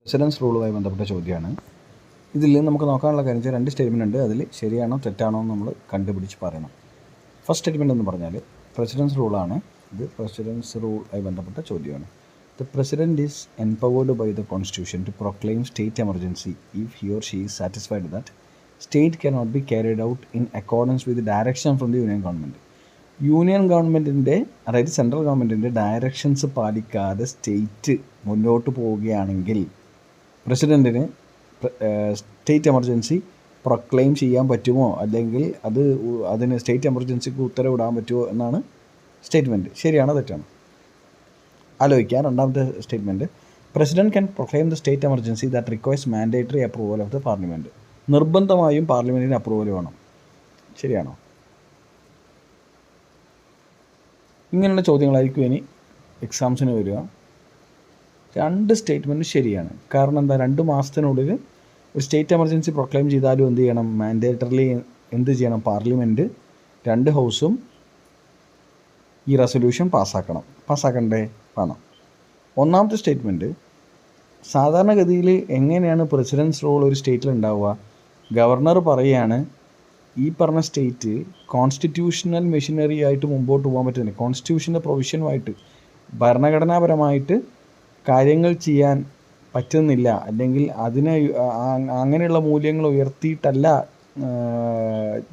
Precedence റൂളുമായി ബന്ധപ്പെട്ട ചോദ്യമാണ്. ഇതിൽ നമുക്ക് നോക്കാനുള്ള കാര്യം വെച്ചാൽ 2 സ്റ്റേറ്റ്മെൻ്റ് ഉണ്ട്. അതിൽ ശരിയാണോ തെറ്റാണോ എന്ന് നമ്മൾ കണ്ടുപിടിച്ച് പറയണം. ഫസ്റ്റ് സ്റ്റേറ്റ്മെൻ്റ് എന്ന് പറഞ്ഞാൽ പ്രസിഡൻസ് റൂളാണ്. ഇത് പ്രസിഡൻസ് റൂളുമായി ബന്ധപ്പെട്ട ചോദ്യമാണ്. The president is empowered by the constitution to proclaim state emergency if he or she is satisfied that state cannot be carried out in accordance with direction from the union government. Union ഗവൺമെൻറ്റിൻ്റെ, അതായത് central ഗവൺമെൻറ്റിൻ്റെ directions പാലിക്കാതെ state മുന്നോട്ട് പോവുകയാണെങ്കിൽ പ്രസിഡൻറ്റിന് state emergency proclaim ചെയ്യാൻ പറ്റുമോ, അല്ലെങ്കിൽ അതിന് സ്റ്റേറ്റ് എമർജൻസിക്ക് ഉത്തരവിടാൻ പറ്റുമോ എന്നാണ് സ്റ്റേറ്റ്മെൻറ്റ്. ശരിയാണോ തെറ്റാണോ ആലോചിക്കാം. രണ്ടാമത്തെ statement, president can proclaim the state emergency that requires mandatory approval of the parliament. നിർബന്ധമായും പാർലമെൻറ്റിന് അപ്രൂവൽ വേണം. ശരിയാണോ? ഇങ്ങനെയുള്ള ചോദ്യങ്ങളായിരിക്കും ഇനി എക്സാംസിന് വരിക. 2 സ്റ്റേറ്റ്മെൻറ്റ് ശരിയാണ്. കാരണം എന്താ, 2 മാസത്തിനുള്ളിൽ ഒരു സ്റ്റേറ്റ് എമർജൻസി പ്രൊക്ലെയിം ചെയ്താലും എന്ത് ചെയ്യണം, മാൻഡേറ്ററിലി എന്ത് ചെയ്യണം, പാർലമെൻറ്റ് 2 ഹൗസും ഈ റെസൊല്യൂഷൻ പാസ്സാക്കണ്ടേ വേണം. ഒന്നാമത്തെ സ്റ്റേറ്റ്മെൻറ്റ്, സാധാരണഗതിയിൽ എങ്ങനെയാണ് പ്രസിഡൻസ് റൂൾ ഒരു സ്റ്റേറ്റിൽ ഉണ്ടാവുക? ഗവർണർ പറയുകയാണ് ഈ പറഞ്ഞ സ്റ്റേറ്റ് കോൺസ്റ്റിറ്റ്യൂഷണൽ മെഷീനറി ആയിട്ട് മുമ്പോട്ട് പോകാൻ പറ്റുന്നില്ല, കോൺസ്റ്റിറ്റ്യൂഷൻ്റെ പ്രൊവിഷനുമായിട്ട് ഭരണഘടനാപരമായിട്ട് കാര്യങ്ങൾ ചെയ്യാൻ പറ്റുന്നില്ല, അല്ലെങ്കിൽ അതിനെ അങ്ങനെയുള്ള മൂല്യങ്ങൾ ഉയർത്തിയിട്ടല്ല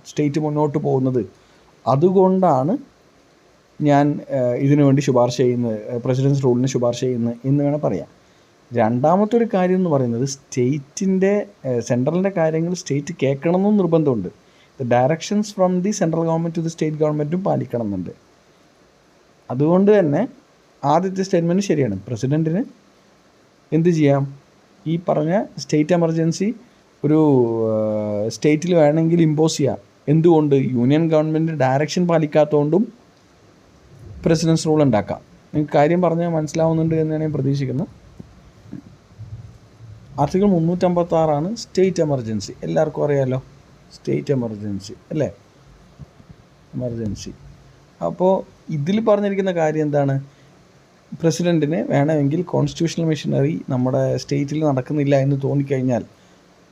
സ്റ്റേറ്റ് മുന്നോട്ട് പോകുന്നത്, അതുകൊണ്ടാണ് ഞാൻ ഇതിനു വേണ്ടി ശുപാർശ ചെയ്യുന്നത്, പ്രസിഡൻസ് റൂളിന് ശുപാർശ ചെയ്യുന്നത് എന്ന് വേണം പറയാം. രണ്ടാമത്തെ ഒരു കാര്യം എന്ന് പറയുന്നത്, സ്റ്റേറ്റിൻ്റെ സെൻട്രലിൻ്റെ കാര്യങ്ങൾ സ്റ്റേറ്റ് കേൾക്കണമെന്നും നിർബന്ധമുണ്ട്. Directions from the central government to the state ഗവൺമെൻറ്റും പാലിക്കണം എന്നുണ്ട്. അതുകൊണ്ട് തന്നെ ആദ്യത്തെ സ്റ്റേറ്റ്മെൻറ്റ് ശരിയാണ്. പ്രസിഡൻറ്റിന് എന്ത് ചെയ്യാം, ഈ പറഞ്ഞ സ്റ്റേറ്റ് എമർജൻസി ഒരു സ്റ്റേറ്റിൽ വേണമെങ്കിൽ ഇമ്പോസ് ചെയ്യാം. എന്തുകൊണ്ട്? യൂണിയൻ ഗവൺമെൻറ് ഡയറക്ഷൻ പാലിക്കാത്തതുകൊണ്ടും പ്രസിഡൻസ് റൂൾ ഉണ്ടാക്കാം. നിങ്ങൾക്ക് കാര്യം പറഞ്ഞാൽ മനസ്സിലാവുന്നുണ്ട് എന്നാണ് ഞാൻ പ്രതീക്ഷിക്കുന്നത്. Article 356 state emergency. എല്ലാവർക്കും അറിയാമല്ലോ സ്റ്റേറ്റ് എമർജൻസി അല്ലേ, എമർജൻസി. അപ്പോൾ ഇതിൽ പറഞ്ഞിരിക്കുന്ന കാര്യം എന്താണ്, പ്രസിഡൻറ്റിന് വേണമെങ്കിൽ കോൺസ്റ്റിറ്റ്യൂഷണൽ മെഷീനറി നമ്മുടെ സ്റ്റേറ്റിൽ നടക്കുന്നില്ല എന്ന് തോന്നിക്കഴിഞ്ഞാൽ,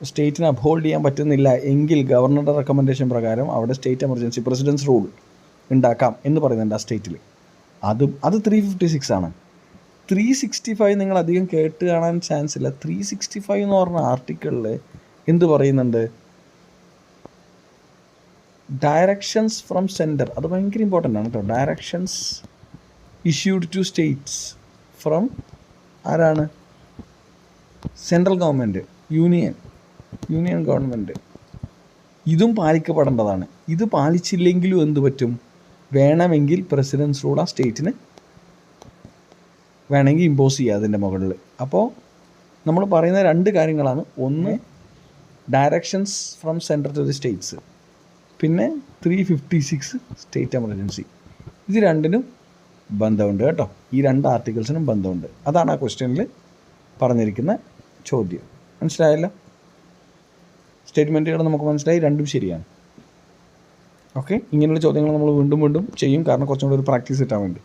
സ്റ്റേറ്റിന് അപ്ഹോൾഡ് ചെയ്യാൻ പറ്റുന്നില്ല എങ്കിൽ ഗവർണറുടെ റെക്കമെൻഡേഷൻ പ്രകാരം അവിടെ സ്റ്റേറ്റ് എമർജൻസി പ്രസിഡൻസ് റൂൾ ഉണ്ടാക്കാം എന്ന് പറയുന്നുണ്ട് ആ സ്റ്റേറ്റിൽ. അത് 356 ആണ്. 365 നിങ്ങൾ അധികം കേട്ട് കാണാൻ ചാൻസ് ഇല്ല. 365 എന്ന് പറഞ്ഞ ആർട്ടിക്കിളിൽ എന്ത് പറയുന്നുണ്ട്, ഡയറക്ഷൻസ് ഫ്രം സെൻറ്റർ. അത് ഭയങ്കര ഇമ്പോർട്ടൻ്റ് ആണ് കേട്ടോ. Directions issued to states from ആരാണ്? Central government, union government. ഇതും പാലിക്കപ്പെടേണ്ടതാണ്. ഇത് പാലിച്ചില്ലെങ്കിലും എന്ത് പറ്റും, വേണമെങ്കിൽ പ്രസിഡൻസ് റൂൾ ആ സ്റ്റേറ്റിന് വേണമെങ്കിൽ ഇമ്പോസ് ചെയ്യുക അതിൻ്റെ മുകളിൽ. അപ്പോൾ നമ്മൾ പറയുന്ന 2 കാര്യങ്ങളാണ്. ഒന്ന്, directions from centre to the states, പിന്നെ 356 സ്റ്റേറ്റ് എമർജൻസി. ഇത് രണ്ടിനും ബന്ധമുണ്ട് കേട്ടോ. ഈ 2 ആർട്ടിക്കിൾസിനും ബന്ധമുണ്ട്. അതാണ് ആ ക്വസ്റ്റ്യനിൽ പറഞ്ഞിരിക്കുന്ന ചോദ്യം. മനസ്സിലായല്ലോ? സ്റ്റേറ്റ്മെൻറ്റുകൾ നമുക്ക് മനസ്സിലായി, 2ഉം ശരിയാണ്. ഓക്കെ, ഇങ്ങനെയുള്ള ചോദ്യങ്ങൾ നമ്മൾ വീണ്ടും ചെയ്യും, കാരണം കുറച്ചും കൂടി ഒരു പ്രാക്ടീസ് കിട്ടാൻ വേണ്ടി.